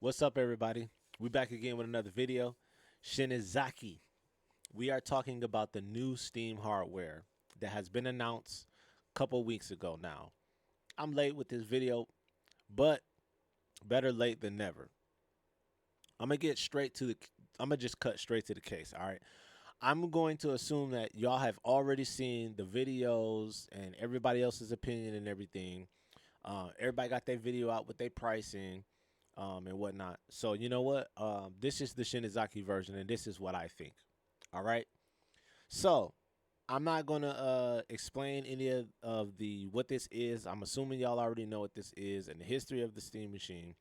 What's up, everybody? We back again with another video. Shinizaki. We are talking about the new Steam hardware that has been announced a couple weeks ago now. I'm late with this video, but better late than never. I'm gonna get straight to the. I'm gonna just cut straight to the case. All right. I'm going to assume that y'all have already seen the videos and everybody else's opinion and everything. Everybody got their video out with their pricing and whatnot. So you know what? This is the Shinizaki version, and this is what I think. All right. So I'm not gonna explain any of the what this is. I'm assuming y'all already know what this is and the history of the Steam machine.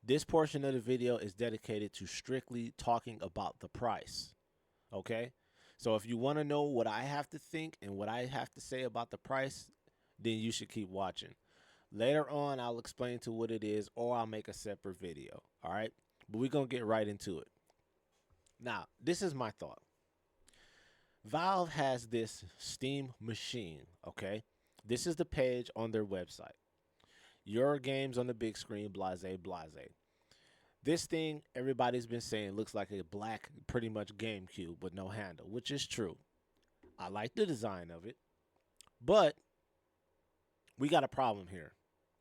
This portion of the video is dedicated to strictly talking about the price. Okay. So if you want to know what I have to think and what I have to say about the price, then you should keep watching. Later on, I'll explain to what it is, or I'll make a separate video. All right. But we're going to get right into it. Now, this is my thought. Valve has this Steam machine. Okay. This is the page on their website. Your games on the big screen, blase, blase. This thing, everybody's been saying, looks like a black, pretty much GameCube with no handle, which is true. I like the design of it, but we got a problem here.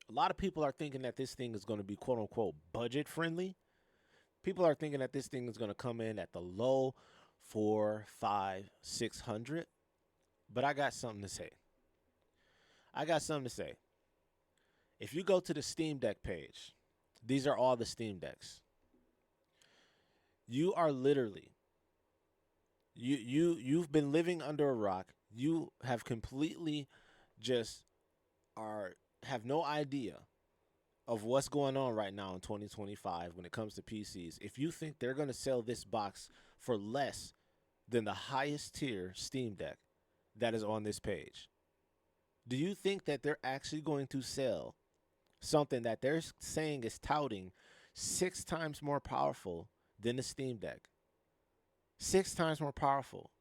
A lot of people are thinking that this thing is going to be quote unquote budget friendly. People are thinking that this thing is going to come in at the low 4, 5, 600. But I got something to say. If you go to the Steam Deck page, these are all the Steam Decks. You are literally you've been living under a rock. You have completely just are have no idea of what's going on right now in 2025 when it comes to PCs. If you think they're going to sell this box for less than the highest tier Steam Deck that is on this page, do you think that they're actually going to sell something that they're saying is touting 6 times more powerful than the Steam Deck? 6 times more powerful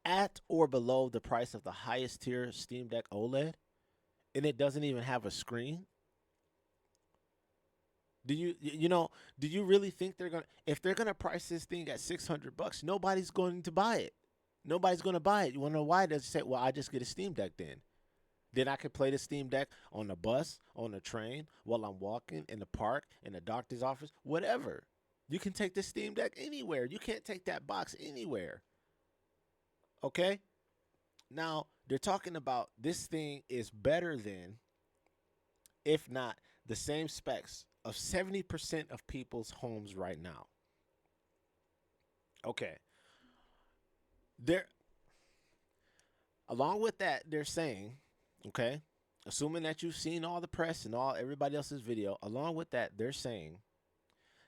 at or below the price of the highest tier Steam Deck OLED, and it doesn't even have a screen? Do you really think they're going to, if they're going to price this thing at $600, nobody's going to buy it. Nobody's going to buy it. You want to know why? They say, well, I just get a Steam Deck then. Then I could play the Steam Deck on the bus, on the train, while I'm walking, in the park, in the doctor's office, whatever. You can take the Steam Deck anywhere. You can't take that box anywhere. Okay? Now, they're talking about this thing is better than, if not the same specs of 70% of people's homes right now. Okay. They're along with that, they're saying, okay, assuming that you've seen all the press and all everybody else's video, along with that, they're saying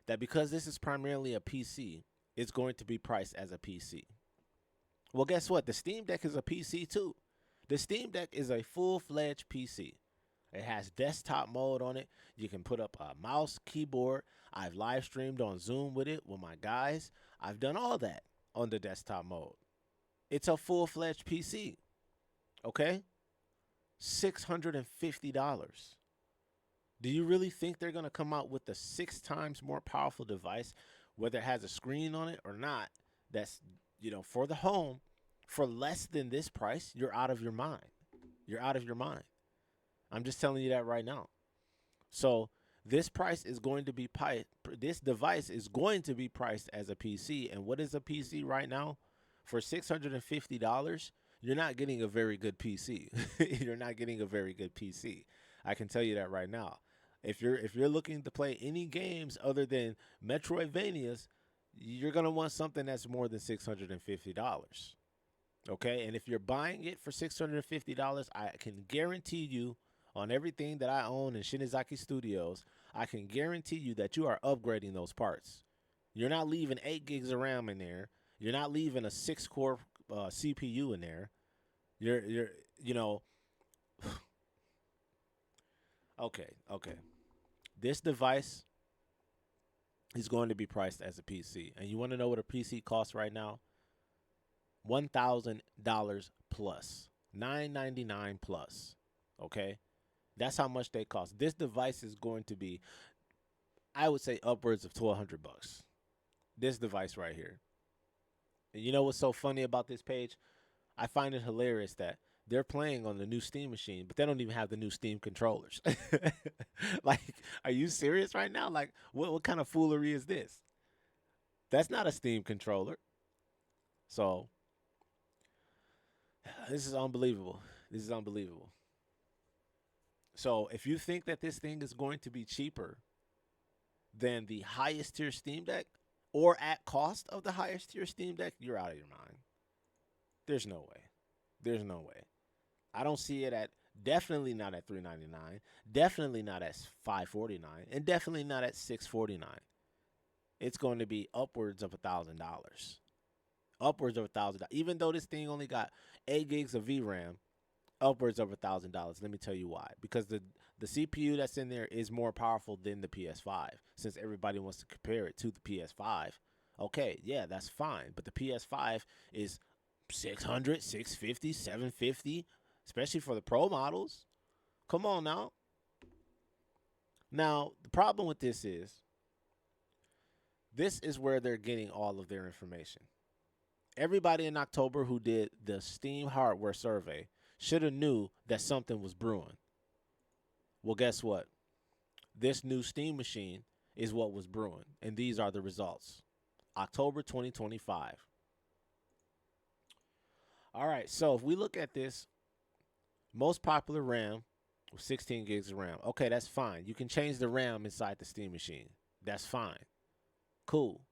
that because this is primarily a PC, it's going to be priced as a PC. Well, guess what? The Steam Deck is a PC too. The Steam Deck is a full-fledged PC. It has desktop mode on it. You can put up a mouse, keyboard. I've live streamed on Zoom with it with my guys. I've done all that on the desktop mode. It's a full-fledged PC. Okay? $650. Do you really think they're going to come out with a 6 times more powerful device, whether it has a screen on it or not, that's, for the home, for less than this price? You're out of your mind. You're out of your mind. I'm just telling you that right now. So this price is going to be this device is going to be priced as a PC. And what is a PC right now? For $650, you're not getting a very good PC. You're not getting a very good PC. I can tell you that right now. If you're looking to play any games other than Metroidvanias, you're gonna want something that's more than $650. Okay, and if you're buying it for $650, I can guarantee you, on everything that I own in Shinizaki Studios, I can guarantee you that you are upgrading those parts. You're not leaving 8 gigs of RAM in there. You're not leaving a 6-core CPU in there. You're okay. This device is going to be priced as a PC. And you want to know what a PC costs right now? $1,000 plus. $999 plus. Okay? That's how much they cost. This device is going to be, I would say upwards of $1,200. This device right here. And you know what's so funny about this page? I find it hilarious that they're playing on the new Steam machine, but they don't even have the new Steam controllers. Like, are you serious right now? Like, what kind of foolery is this? That's not a Steam controller. So, this is unbelievable. This is unbelievable. So, if you think that this thing is going to be cheaper than the highest tier Steam Deck or at cost of the highest tier Steam Deck, you're out of your mind. There's no way. There's no way. I don't see it at definitely not at $399, definitely not at $549, and definitely not at $649. It's going to be upwards of $1,000. Upwards of $1,000. Even though this thing only got 8 gigs of VRAM, upwards of $1,000. Let me tell you why. Because the CPU that's in there is more powerful than the PS5. Since everybody wants to compare it to the PS5, okay, yeah, that's fine. But the PS5 is 600, 650, 750, especially for the Pro models. Come on now. Now, the problem with this is where they're getting all of their information. Everybody in October who did the Steam hardware survey should have knew that something was brewing. Well, guess what? This new Steam machine is what was brewing, and these are the results. October 2025. All right, so if we look at this, most popular RAM with 16 gigs of RAM. Okay, that's fine. You can change the RAM inside the Steam machine. That's fine. Cool.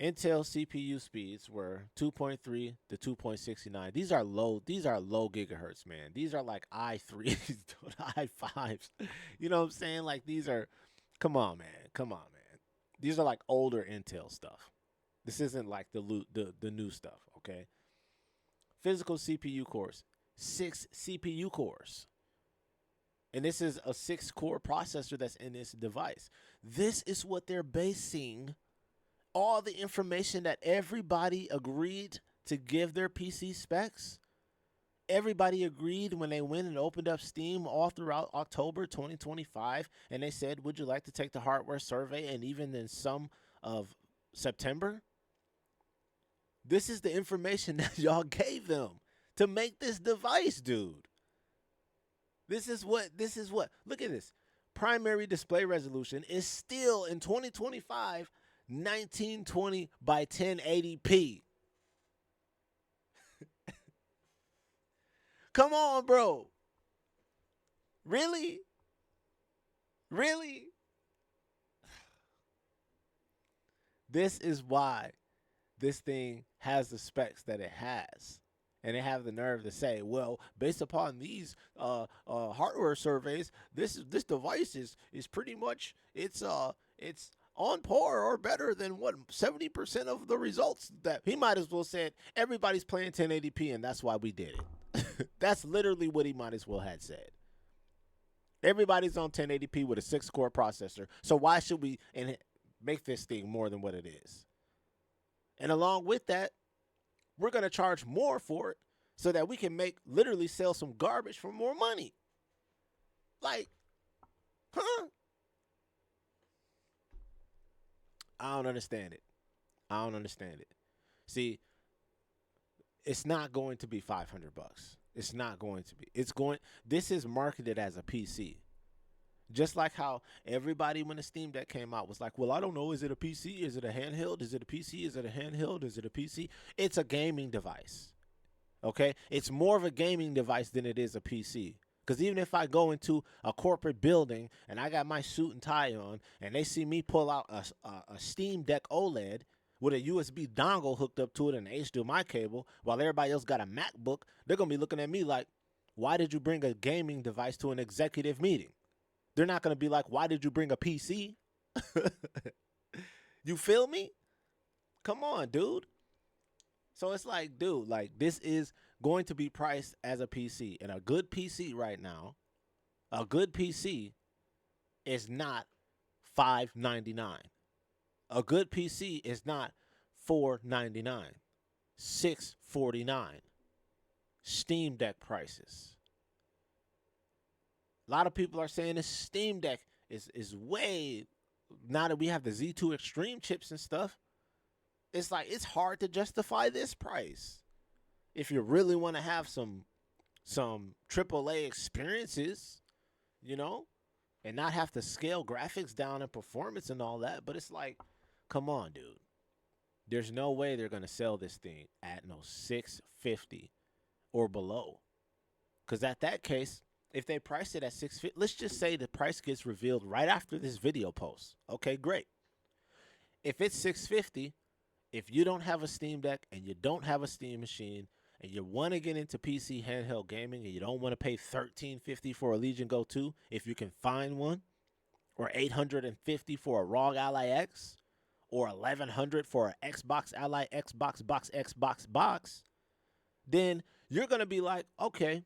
Intel CPU speeds were 2.3 to 2.69. These are low gigahertz, man. These are like i3s, i5s. You know what I'm saying? Like these are, come on, man. These are like older Intel stuff. This isn't like the new stuff, okay? Physical CPU cores, 6 CPU cores. And this is a 6-core processor that's in this device. This is what they're basing all the information that everybody agreed to give their PC specs. Everybody agreed when they went and opened up Steam all throughout October 2025, and they said, would you like to take the hardware survey? And even in some of September, this is the information that y'all gave them to make this device, dude. This is what, look at this. Primary display resolution is still in 2025, 1920 by 1080p. Come on, bro. Really? Really? This is why this thing has the specs that it has. And they have the nerve to say, well, based upon these hardware surveys, this device is pretty much it's on par or better than what 70% of the results that he might as well said everybody's playing 1080p and that's why we did it. That's literally what he might as well had said. Everybody's on 1080p with a 6-core processor, so why should we make this thing more than what it is? And along with that, we're going to charge more for it so that we can literally sell some garbage for more money. Like, huh? I don't understand it. See, it's not going to be $500. It's not going to be. This is marketed as a PC. Just like how everybody, when the Steam Deck came out, was like, well, I don't know. Is it a PC? Is it a handheld? Is it a PC? Is it a handheld? Is it a PC? It's a gaming device. Okay? It's more of a gaming device than it is a PC. Because even if I go into a corporate building and I got my suit and tie on and they see me pull out a Steam Deck OLED with a USB dongle hooked up to it and an HDMI cable while everybody else got a MacBook, they're going to be looking at me like, why did you bring a gaming device to an executive meeting? They're not going to be like, why did you bring a PC? You feel me? Come on, dude. So it's like, dude, like this is going to be priced as a PC. And a good PC right now, a good PC is not $599. A good PC is not $499. $649. Steam Deck prices. A lot of people are saying the Steam Deck is way, now that we have the Z2 Extreme chips and stuff, it's like it's hard to justify this price if you really want to have some AAA experiences, you know, and not have to scale graphics down and performance and all that. But it's like, come on, dude. There's no way they're gonna sell this thing at no 650 or below. Because at that case, if they price it at 650, let's just say the price gets revealed right after this video post. Okay, great. If it's 650, if you don't have a Steam Deck and you don't have a Steam machine and you want to get into PC handheld gaming and you don't want to pay $13.50 for a Legion Go 2 if you can find one, or $850 for a ROG Ally X, or $1,100 for an Xbox Ally Xbox box, then you're going to be like, okay,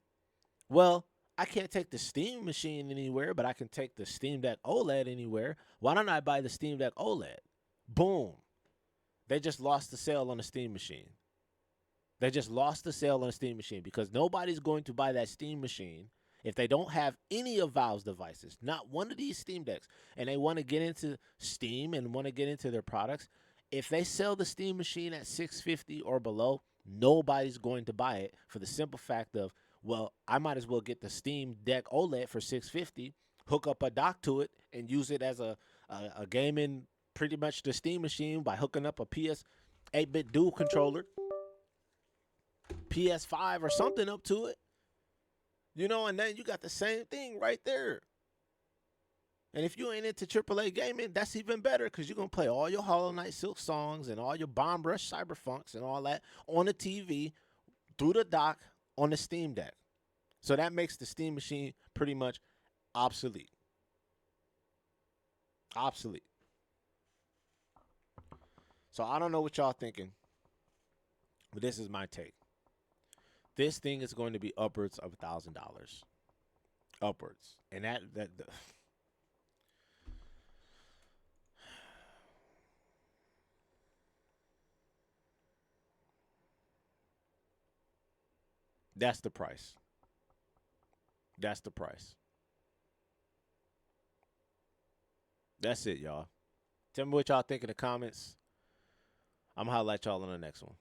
well, I can't take the Steam machine anywhere, but I can take the Steam Deck OLED anywhere. Why don't I buy the Steam Deck OLED? Boom. They just lost the sale on the Steam machine. They just lost the sale on the Steam machine because nobody's going to buy that Steam machine if they don't have any of Valve's devices, not one of these Steam Decks, and they want to get into Steam and want to get into their products. If they sell the Steam machine at $650 or below, nobody's going to buy it for the simple fact of, well, I might as well get the Steam Deck OLED for $650, hook up a dock to it, and use it as a gaming, pretty much the Steam machine by hooking up a PS 8-bit dual controller, PS5 or something up to it. You know, and then you got the same thing right there. And if you ain't into AAA gaming, that's even better because you're going to play all your Hollow Knight Silk songs and all your Bomb Rush Cyberfunks and all that on the TV through the dock on the Steam Deck. So that makes the Steam machine pretty much obsolete. Obsolete. So I don't know what y'all thinking, but this is my take. This thing is going to be upwards of $1,000. Upwards. And that's the price. That's the price. That's it, y'all. Tell me what y'all think in the comments. I'm going to highlight y'all on the next one.